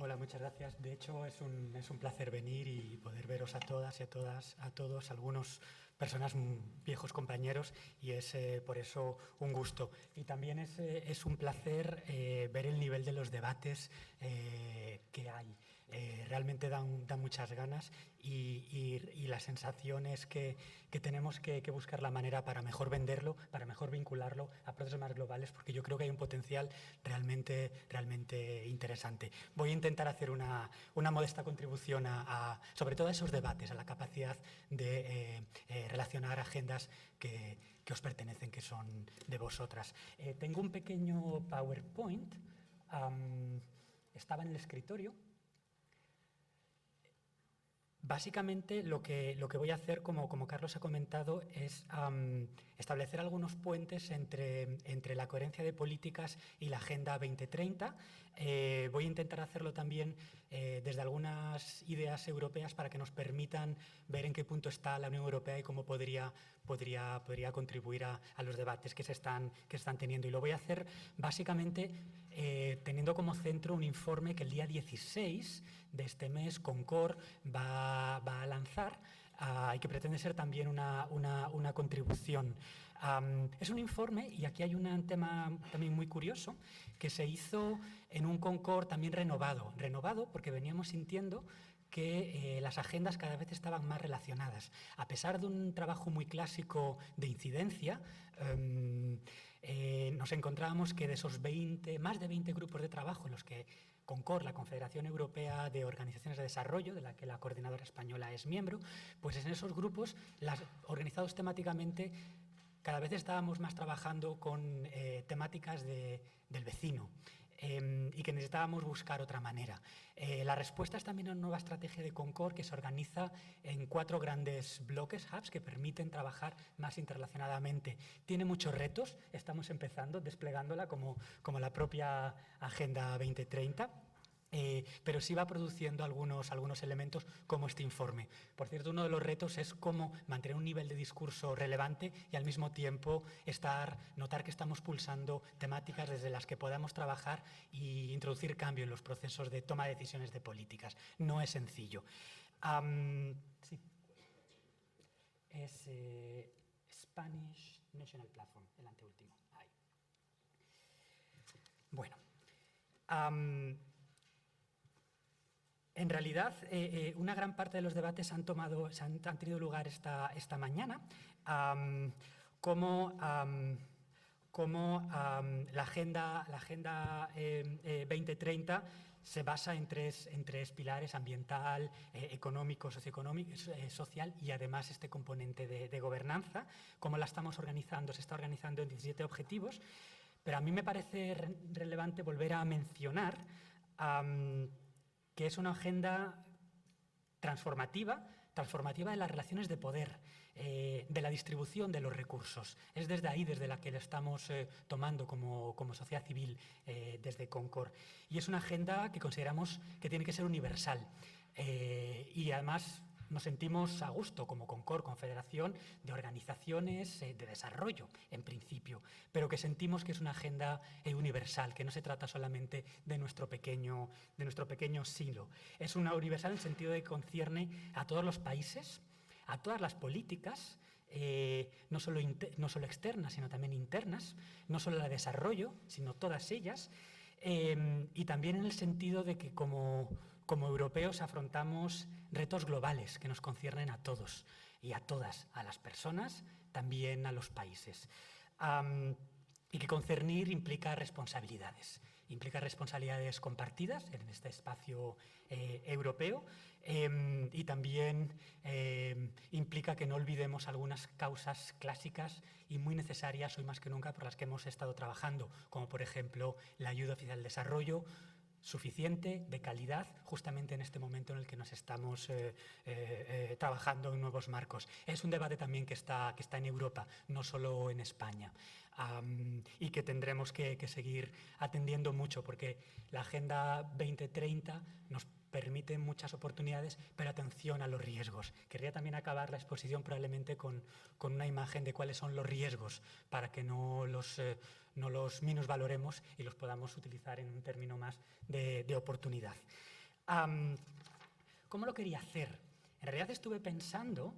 Hola, muchas gracias. De hecho, es un placer venir y poder veros a todas y a todos, algunos personas, viejos compañeros, y es por eso un gusto. Y también es un placer ver el nivel de los debates que hay. Realmente dan muchas ganas y la sensación es que tenemos que buscar la manera para mejor venderlo, para mejor vincularlo a procesos más globales, porque yo creo que hay un potencial realmente interesante. Voy a intentar hacer una modesta contribución sobre todo a esos debates, a la capacidad de relacionar agendas que os pertenecen, que son de vosotras. Tengo un pequeño PowerPoint, estaba en el escritorio. Básicamente lo que voy a hacer, como Carlos ha comentado, es establecer algunos puentes entre la coherencia de políticas y la Agenda 2030. Voy a intentar hacerlo también desde algunas ideas europeas para que nos permitan ver en qué punto está la Unión Europea y cómo podría contribuir a los debates que se están teniendo. Y lo voy a hacer básicamente teniendo como centro un informe que el día 16 de este mes Concord va a lanzar y que pretende ser también una contribución. Es un informe, y aquí hay un tema también muy curioso, que se hizo en un Concord también renovado porque veníamos sintiendo que las agendas cada vez estaban más relacionadas. A pesar de un trabajo muy clásico de incidencia, nos encontrábamos que de esos más de 20 grupos de trabajo en los que Concord, la Confederación Europea de Organizaciones de Desarrollo, de la que la coordinadora española es miembro, pues en esos grupos, organizados temáticamente, cada vez estábamos más trabajando con temáticas del vecino y que necesitábamos buscar otra manera. La respuesta es también una nueva estrategia de Concord que se organiza en 4 grandes bloques, hubs, que permiten trabajar más interrelacionadamente. Tiene muchos retos, estamos empezando, desplegándola como la propia Agenda 2030. Pero sí va produciendo algunos elementos como este informe. Por cierto, uno de los retos es cómo mantener un nivel de discurso relevante y al mismo tiempo notar que estamos pulsando temáticas desde las que podamos trabajar e introducir cambio en los procesos de toma de decisiones de políticas. No es sencillo. Sí. Es Spanish National Platform, el anteúltimo. Ahí. Bueno. En realidad, una gran parte de los debates han tenido lugar esta mañana, como la Agenda 2030 se basa en tres pilares: ambiental, económico, socioeconómico, social, y además este componente de gobernanza. ¿Cómo la estamos organizando? Se está organizando en 17 objetivos, pero a mí me parece relevante volver a mencionar que es una agenda transformativa de las relaciones de poder, de la distribución de los recursos. Es desde ahí, desde la que la estamos tomando como sociedad civil, desde Concord. Y es una agenda que consideramos que tiene que ser universal. Y además nos sentimos a gusto como Concord, Confederación de Organizaciones de Desarrollo, en principio, pero que sentimos que es una agenda universal, que no se trata solamente de nuestro pequeño silo. Es una universal en el sentido de que concierne a todos los países, a todas las políticas, no solo externas, sino también internas, no solo la de desarrollo, sino todas ellas, y también en el sentido de que como europeos afrontamos retos globales que nos conciernen a todos y a todas, a las personas, también a los países. Y que concernir implica responsabilidades compartidas en este espacio europeo, y también implica que no olvidemos algunas causas clásicas y muy necesarias hoy más que nunca por las que hemos estado trabajando, como por ejemplo la ayuda oficial al desarrollo, suficiente, de calidad, justamente en este momento en el que nos estamos trabajando en nuevos marcos. Es un debate también que está en Europa, no solo en España, y que tendremos que seguir atendiendo mucho, porque la Agenda 2030 nos permite muchas oportunidades, pero atención a los riesgos. Querría también acabar la exposición probablemente con una imagen de cuáles son los riesgos para que no los minusvaloremos y los podamos utilizar en un término más de oportunidad. ¿Cómo lo quería hacer? En realidad estuve pensando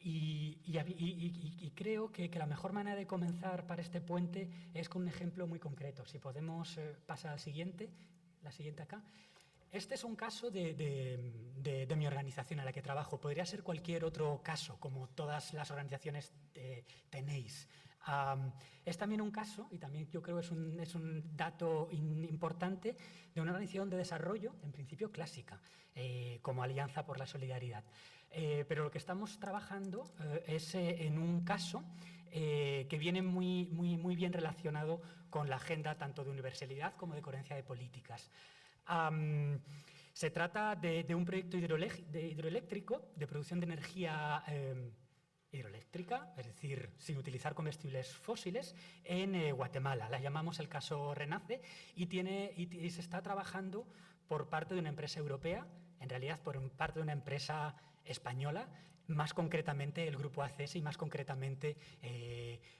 y creo que la mejor manera de comenzar para este puente es con un ejemplo muy concreto. Si podemos pasar al siguiente, la siguiente acá. Este es un caso de mi organización en la que trabajo. Podría ser cualquier otro caso, como todas las organizaciones tenéis. Es también un caso, y también yo creo que es un dato importante, de una organización de desarrollo, en principio clásica, como Alianza por la Solidaridad. Pero lo que estamos trabajando es en un caso que viene muy bien relacionado con la agenda tanto de universalidad como de coherencia de políticas. Se trata de un proyecto hidroeléctrico de producción de energía hidroeléctrica, es decir, sin utilizar combustibles fósiles, en Guatemala. La llamamos el caso Renace y se está trabajando por parte de una empresa europea, en realidad por parte de una empresa española, más concretamente el grupo ACS y más concretamente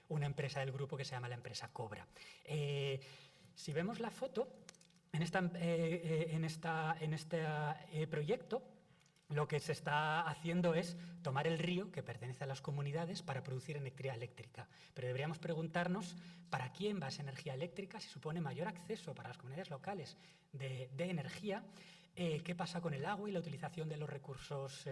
una empresa del grupo que se llama la empresa Cobra. Si vemos la foto, en este proyecto lo que se está haciendo es tomar el río que pertenece a las comunidades para producir energía eléctrica. Pero deberíamos preguntarnos para quién va esa energía eléctrica, si supone mayor acceso para las comunidades locales de energía, qué pasa con el agua y la utilización de los recursos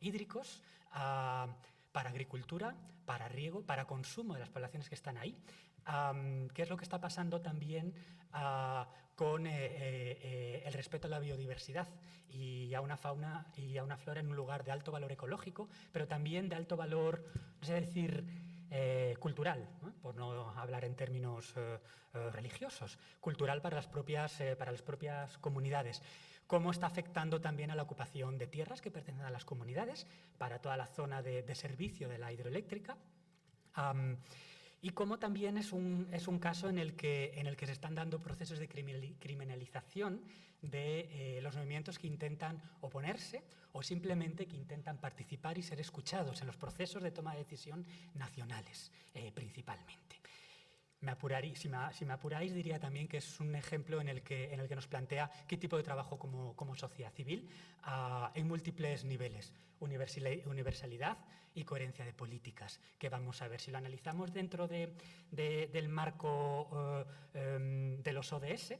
hídricos para agricultura, para riego, para consumo de las poblaciones que están ahí. ¿Qué es lo que está pasando también con el respeto a la biodiversidad y a una fauna y a una flora en un lugar de alto valor ecológico, pero también de alto valor, no sé decir, cultural, ¿no? Por no hablar en términos religiosos, cultural para las propias comunidades? Cómo está afectando también a la ocupación de tierras que pertenecen a las comunidades para toda la zona de servicio de la hidroeléctrica. Y cómo también es un caso en el que se están dando procesos de criminalización de los movimientos que intentan oponerse o simplemente que intentan participar y ser escuchados en los procesos de toma de decisión nacionales, principalmente. Si me apuráis, diría también que es un ejemplo en el que nos plantea qué tipo de trabajo como sociedad civil en múltiples niveles, universalidad y coherencia de políticas, que vamos a ver. Si lo analizamos dentro del marco de los ODS,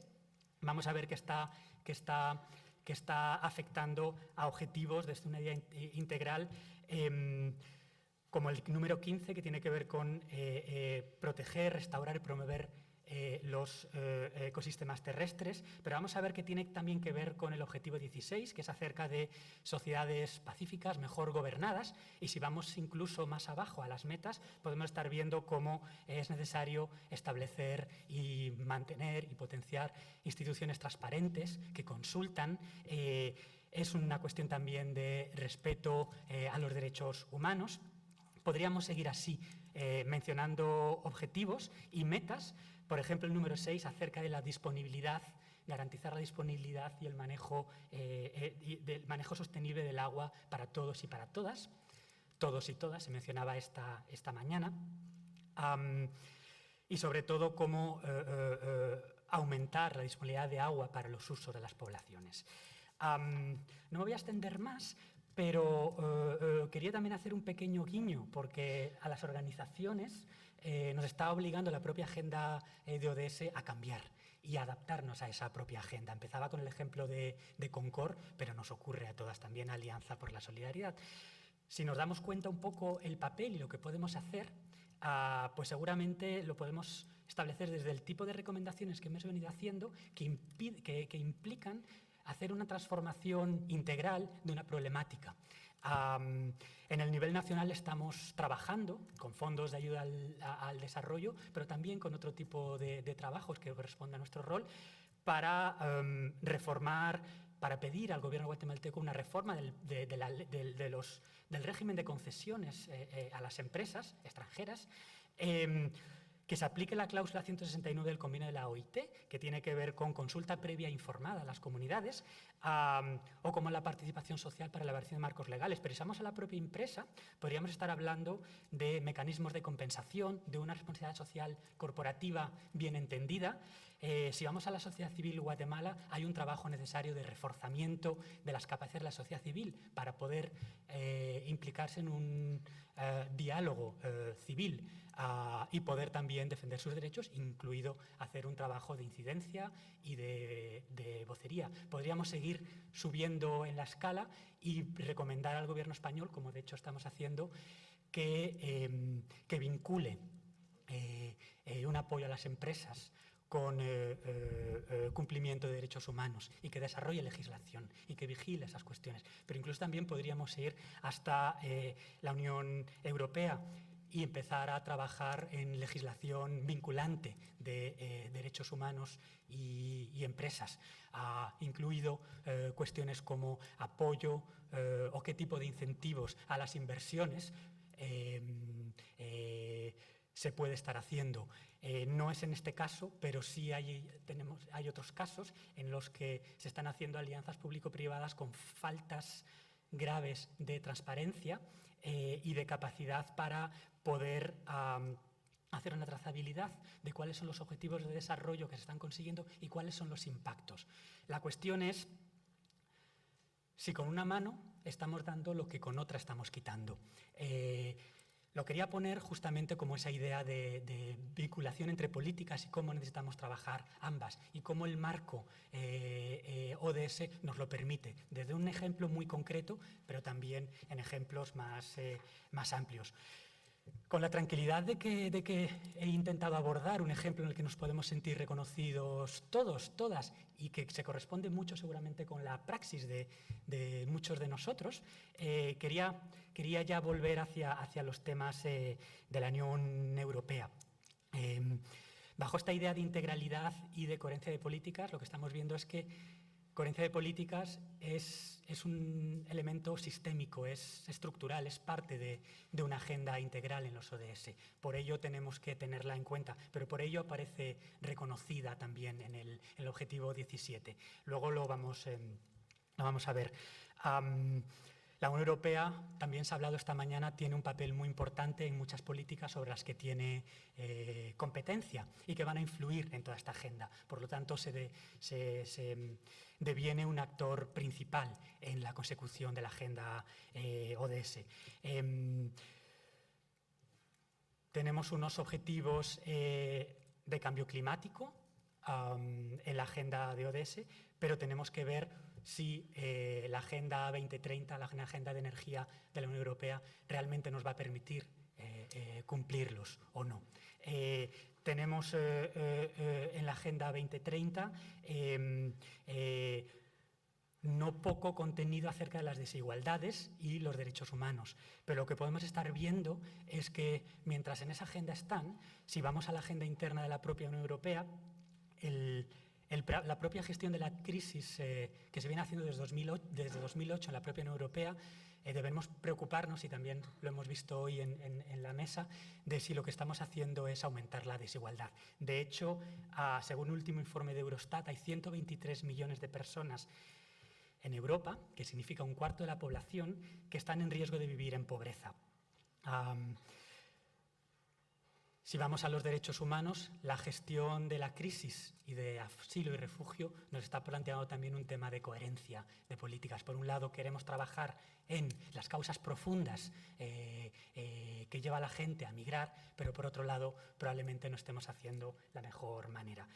vamos a ver que está afectando a objetivos desde una idea integral, como el número 15, que tiene que ver con proteger, restaurar y promover los ecosistemas terrestres, pero vamos a ver que tiene también que ver con el objetivo 16, que es acerca de sociedades pacíficas, mejor gobernadas, y si vamos incluso más abajo a las metas, podemos estar viendo cómo es necesario establecer y mantener y potenciar instituciones transparentes que consultan. Es una cuestión también de respeto a los derechos humanos. Podríamos seguir así, mencionando objetivos y metas. Por ejemplo, el número 6, acerca de la disponibilidad, garantizar la disponibilidad y el manejo sostenible del agua para todos y para todas. Todos y todas, se mencionaba esta mañana. Y sobre todo, cómo aumentar la disponibilidad de agua para los usos de las poblaciones. No me voy a extender más, pero quería también hacer un pequeño guiño, porque a las organizaciones nos está obligando la propia agenda de ODS a cambiar y adaptarnos a esa propia agenda. Empezaba con el ejemplo de Concord, pero nos ocurre a todas también Alianza por la Solidaridad. Si nos damos cuenta un poco el papel y lo que podemos hacer, pues seguramente lo podemos establecer desde el tipo de recomendaciones que hemos venido haciendo, que implican hacer una transformación integral de una problemática. En el nivel nacional estamos trabajando con fondos de ayuda al desarrollo, pero también con otro tipo de trabajos que corresponden a nuestro rol, para reformar, para pedir al gobierno guatemalteco una reforma del régimen de concesiones a las empresas extranjeras, que se aplique la cláusula 169 del convenio de la OIT, que tiene que ver con consulta previa informada a las comunidades, o como la participación social para la elaboración de marcos legales. Pero si vamos a la propia empresa, podríamos estar hablando de mecanismos de compensación, de una responsabilidad social corporativa bien entendida. Si vamos a la sociedad civil Guatemala, hay un trabajo necesario de reforzamiento de las capacidades de la sociedad civil para poder implicarse en un diálogo civil y poder también defender sus derechos, incluido hacer un trabajo de incidencia y de vocería. Podríamos seguir subiendo en la escala y recomendar al gobierno español, como de hecho estamos haciendo, que vincule un apoyo a las empresas con cumplimiento de derechos humanos y que desarrolle legislación y que vigile esas cuestiones. Pero incluso también podríamos ir hasta la Unión Europea y empezar a trabajar en legislación vinculante de derechos humanos y empresas, incluido cuestiones como apoyo o qué tipo de incentivos a las inversiones se puede estar haciendo. No es en este caso, pero sí hay otros casos en los que se están haciendo alianzas público-privadas con faltas graves de transparencia y de capacidad para poder hacer una trazabilidad de cuáles son los objetivos de desarrollo que se están consiguiendo y cuáles son los impactos. La cuestión es si con una mano estamos dando lo que con otra estamos quitando. Lo quería poner justamente como esa idea de vinculación entre políticas y cómo necesitamos trabajar ambas y cómo el marco ODS nos lo permite, desde un ejemplo muy concreto, pero también en ejemplos más amplios. Con la tranquilidad de que he intentado abordar un ejemplo en el que nos podemos sentir reconocidos todos, todas, y que se corresponde mucho seguramente con la praxis de muchos de nosotros, quería ya volver hacia los temas de la Unión Europea. Bajo esta idea de integralidad y de coherencia de políticas, lo que estamos viendo es que coherencia de políticas es un elemento sistémico, es estructural, es parte de una agenda integral en los ODS. Por ello tenemos que tenerla en cuenta, pero por ello aparece reconocida también en el objetivo 17. Luego lo vamos a ver. La Unión Europea, también se ha hablado esta mañana, tiene un papel muy importante en muchas políticas sobre las que tiene competencia y que van a influir en toda esta agenda. Por lo tanto, se deviene un actor principal en la consecución de la agenda ODS. Tenemos unos objetivos de cambio climático en la agenda de ODS, pero tenemos que ver si la Agenda 2030, la Agenda de Energía de la Unión Europea, realmente nos va a permitir cumplirlos o no. Tenemos en la Agenda 2030 no poco contenido acerca de las desigualdades y los derechos humanos, pero lo que podemos estar viendo es que mientras en esa agenda están, si vamos a la agenda interna de la propia Unión Europea, la propia gestión de la crisis que se viene haciendo desde 2008 en la propia Unión Europea, debemos preocuparnos, y también lo hemos visto hoy en la mesa, de si lo que estamos haciendo es aumentar la desigualdad. De hecho, según el último informe de Eurostat, hay 123 millones de personas en Europa, que significa un cuarto de la población, que están en riesgo de vivir en pobreza. Si vamos a los derechos humanos, la gestión de la crisis y de asilo y refugio nos está planteando también un tema de coherencia de políticas. Por un lado, queremos trabajar en las causas profundas que lleva a la gente a migrar, pero por otro lado, probablemente no estemos haciendo la mejor manera.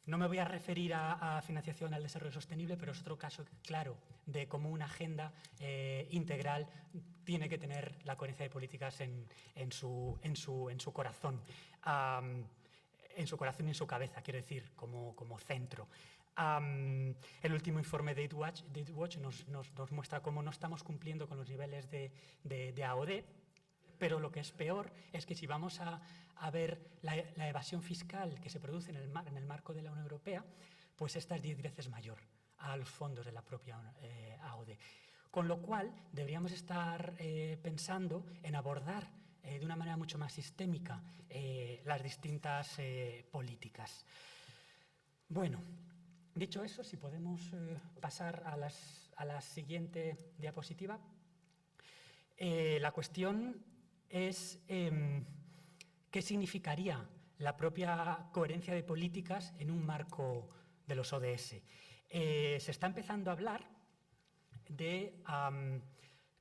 No me voy a referir a financiación al desarrollo sostenible, pero es otro caso claro de cómo una agenda integral tiene que tener la coherencia de políticas en su corazón, en su corazón y en su cabeza, quiero decir, como centro. El último informe de Aidwatch nos muestra cómo no estamos cumpliendo con los niveles de AOD, pero lo que es peor es que si vamos a ver la evasión fiscal que se produce en el marco de la Unión Europea, pues esta es 10 veces mayor a los fondos de la propia AOD. Con lo cual, deberíamos estar pensando en abordar de una manera mucho más sistémica las distintas políticas. Bueno, dicho eso, si podemos pasar a la siguiente diapositiva. La cuestión es qué significaría la propia coherencia de políticas en un marco de los ODS. Se está empezando a hablar de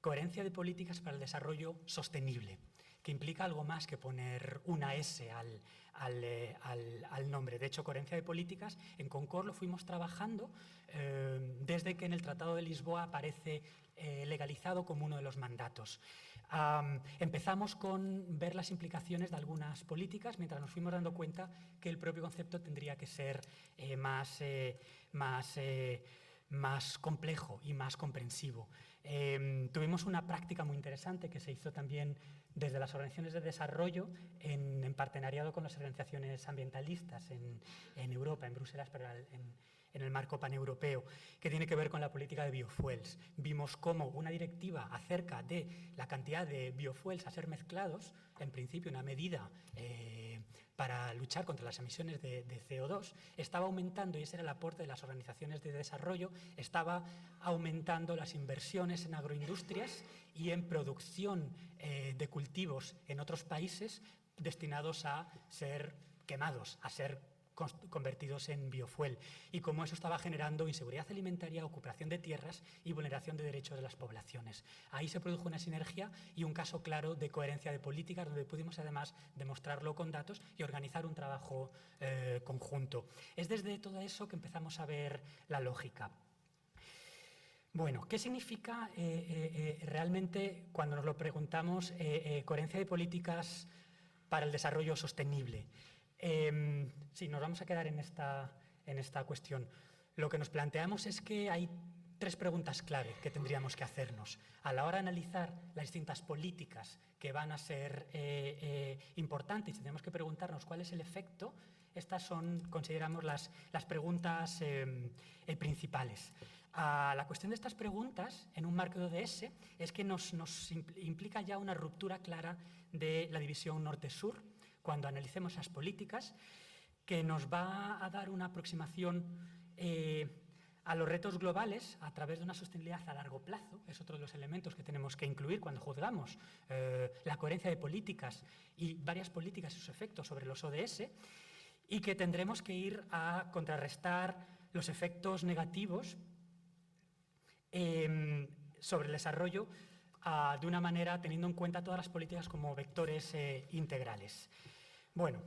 coherencia de políticas para el desarrollo sostenible, que implica algo más que poner una S al nombre. De hecho, coherencia de políticas, en Concord lo fuimos trabajando desde que en el Tratado de Lisboa aparece legalizado como uno de los mandatos. Empezamos con ver las implicaciones de algunas políticas, mientras nos fuimos dando cuenta que el propio concepto tendría que ser más complejo y más comprensivo. Tuvimos una práctica muy interesante que se hizo también desde las organizaciones de desarrollo en partenariado con las organizaciones ambientalistas en Europa, en Bruselas, pero en el marco paneuropeo, que tiene que ver con la política de biofuels. Vimos cómo una directiva acerca de la cantidad de biofuels a ser mezclados, en principio una medida para luchar contra las emisiones de CO2, estaba aumentando, y ese era el aporte de las organizaciones de desarrollo, estaba aumentando las inversiones en agroindustrias y en producción de cultivos en otros países destinados a ser quemados, a ser convertidos en biofuel, y cómo eso estaba generando inseguridad alimentaria, ocupación de tierras y vulneración de derechos de las poblaciones. Ahí se produjo una sinergia y un caso claro de coherencia de políticas, donde pudimos además demostrarlo con datos y organizar un trabajo conjunto. Es desde todo eso que empezamos a ver la lógica. Bueno, ¿qué significa realmente cuando nos lo preguntamos coherencia de políticas para el desarrollo sostenible? Sí, nos vamos a quedar en esta cuestión. Lo que nos planteamos es que hay tres preguntas clave que tendríamos que hacernos. A la hora de analizar las distintas políticas que van a ser importantes, tenemos que preguntarnos cuál es el efecto. Estas son, consideramos, las preguntas principales. La cuestión de estas preguntas en un marco de ODS es que nos implica ya una ruptura clara de la división norte-sur, cuando analicemos esas políticas, que nos va a dar una aproximación a los retos globales a través de una sostenibilidad a largo plazo. Es otro de los elementos que tenemos que incluir cuando juzgamos la coherencia de políticas y varias políticas y sus efectos sobre los ODS, y que tendremos que ir a contrarrestar los efectos negativos sobre el desarrollo de una manera teniendo en cuenta todas las políticas como vectores integrales. Bueno,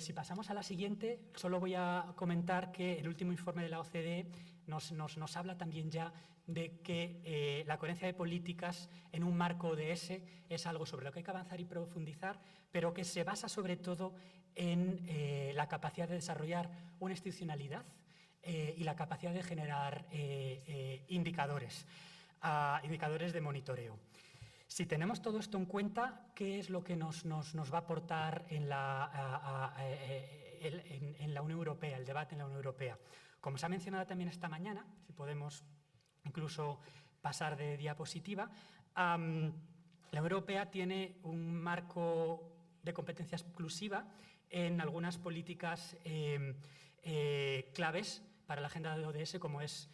si pasamos a la siguiente, solo voy a comentar que el último informe de la OCDE nos habla también ya de que la coherencia de políticas en un marco ODS es algo sobre lo que hay que avanzar y profundizar, pero que se basa sobre todo en la capacidad de desarrollar una institucionalidad y la capacidad de generar indicadores de monitoreo. Si tenemos todo esto en cuenta, ¿qué es lo que nos va a aportar en la Unión Europea, el debate en la Unión Europea? Como se ha mencionado también esta mañana, si podemos incluso pasar de diapositiva, la Unión Europea tiene un marco de competencia exclusiva en algunas políticas claves para la agenda de ODS, como es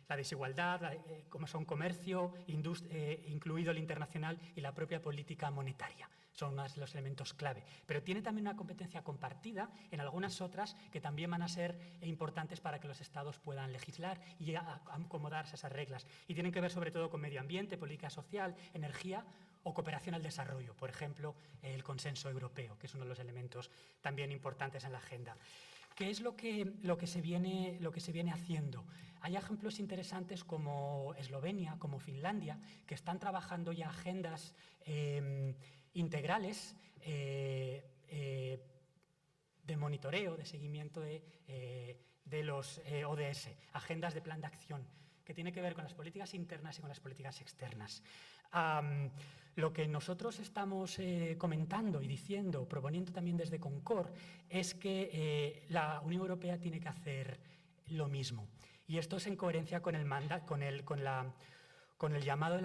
la desigualdad, como son comercio, incluido el internacional, y la propia política monetaria. Son uno de los elementos clave. Pero tiene también una competencia compartida en algunas otras que también van a ser importantes para que los Estados puedan legislar y acomodarse a esas reglas. Y tienen que ver sobre todo con medio ambiente, política social, energía o cooperación al desarrollo. Por ejemplo, el consenso europeo, que es uno de los elementos también importantes en la agenda. ¿Qué es lo que se viene haciendo? Hay ejemplos interesantes como Eslovenia, como Finlandia, que están trabajando ya agendas integrales de monitoreo, de seguimiento de los ODS, agendas de plan de acción, que tiene que ver con las políticas internas y con las políticas externas. Lo que nosotros estamos comentando y diciendo, proponiendo también desde Concord, es que la Unión Europea tiene que hacer lo mismo. Y esto es en coherencia con con el llamado de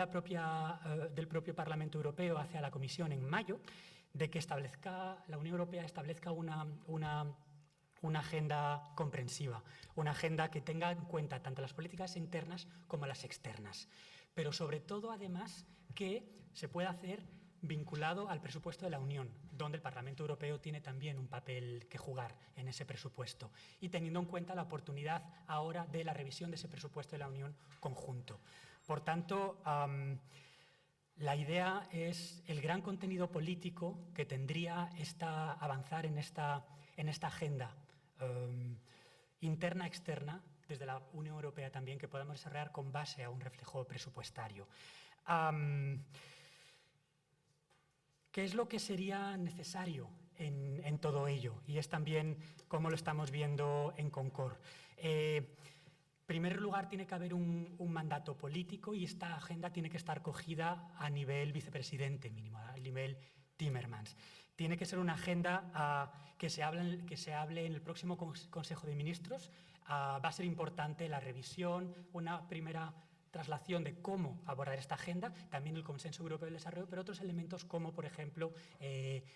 del propio Parlamento Europeo hacia la Comisión en mayo, de que la Unión Europea establezca una agenda comprensiva, una agenda que tenga en cuenta tanto las políticas internas como las externas, pero sobre todo, además, que se pueda hacer vinculado al presupuesto de la Unión, donde el Parlamento Europeo tiene también un papel que jugar en ese presupuesto, y teniendo en cuenta la oportunidad ahora de la revisión de ese presupuesto de la Unión conjunto. Por tanto, la idea es el gran contenido político que tendría avanzar en esta agenda interna-externa desde la Unión Europea también, que podamos desarrollar con base a un reflejo presupuestario. ¿Qué es lo que sería necesario en todo ello? Y es también cómo lo estamos viendo en Concord. En primer lugar, tiene que haber un mandato político y esta agenda tiene que estar cogida a nivel vicepresidente mínimo, a nivel Timmermans. Tiene que ser una agenda que se hable en el próximo Consejo de Ministros. Va a ser importante la revisión, una primera traslación de cómo abordar esta agenda, también el Consenso Europeo del Desarrollo, pero otros elementos como, por ejemplo,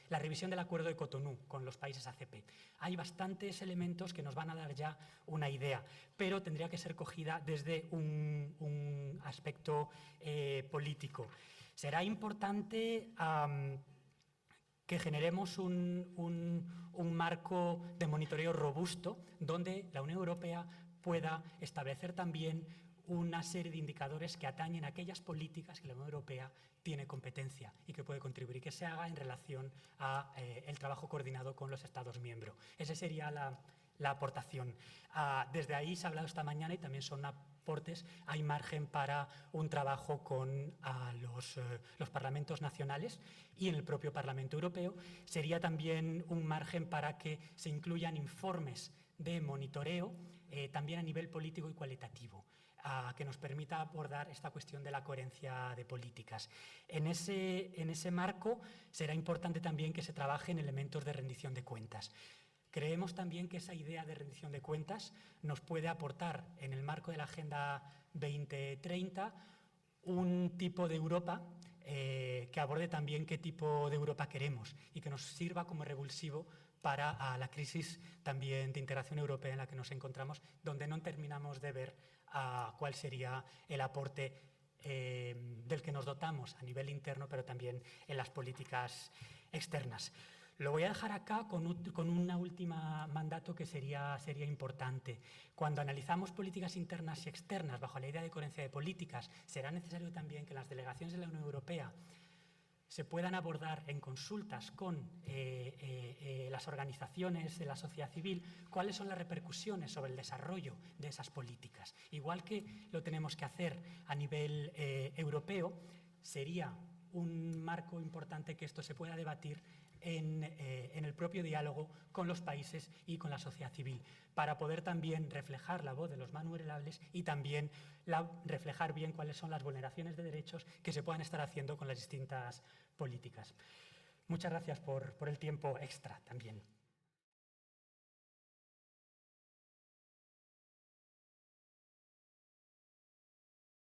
la revisión del Acuerdo de Cotonú con los países ACP. Hay bastantes elementos que nos van a dar ya una idea, pero tendría que ser cogida desde un aspecto político. Será importante que generemos un marco de monitoreo robusto donde la Unión Europea pueda establecer también una serie de indicadores que atañen a aquellas políticas que la Unión Europea tiene competencia y que puede contribuir y que se haga en relación al trabajo coordinado con los Estados miembros. Esa sería la aportación. Desde ahí se ha hablado esta mañana y también son aportes. Hay margen para un trabajo con los parlamentos nacionales y en el propio Parlamento Europeo. Sería también un margen para que se incluyan informes de monitoreo también a nivel político y cualitativo, que nos permita abordar esta cuestión de la coherencia de políticas. En ese marco será importante también que se trabaje en elementos de rendición de cuentas. Creemos también que esa idea de rendición de cuentas nos puede aportar, en el marco de la Agenda 2030, un tipo de Europa que aborde también qué tipo de Europa queremos y que nos sirva como revulsivo para la crisis también de integración europea en la que nos encontramos, donde no terminamos de ver cuál sería el aporte del que nos dotamos a nivel interno, pero también en las políticas externas. Lo voy a dejar acá con un último mandato que sería importante. Cuando analizamos políticas internas y externas bajo la idea de coherencia de políticas, será necesario también que las delegaciones de la Unión Europea se puedan abordar en consultas con las organizaciones de la sociedad civil cuáles son las repercusiones sobre el desarrollo de esas políticas. Igual que lo tenemos que hacer a nivel europeo, sería un marco importante que esto se pueda debatir en el propio diálogo con los países y con la sociedad civil, para poder también reflejar la voz de los más vulnerables y también reflejar bien cuáles son las vulneraciones de derechos que se puedan estar haciendo con las distintas políticas. Muchas gracias por el tiempo extra también.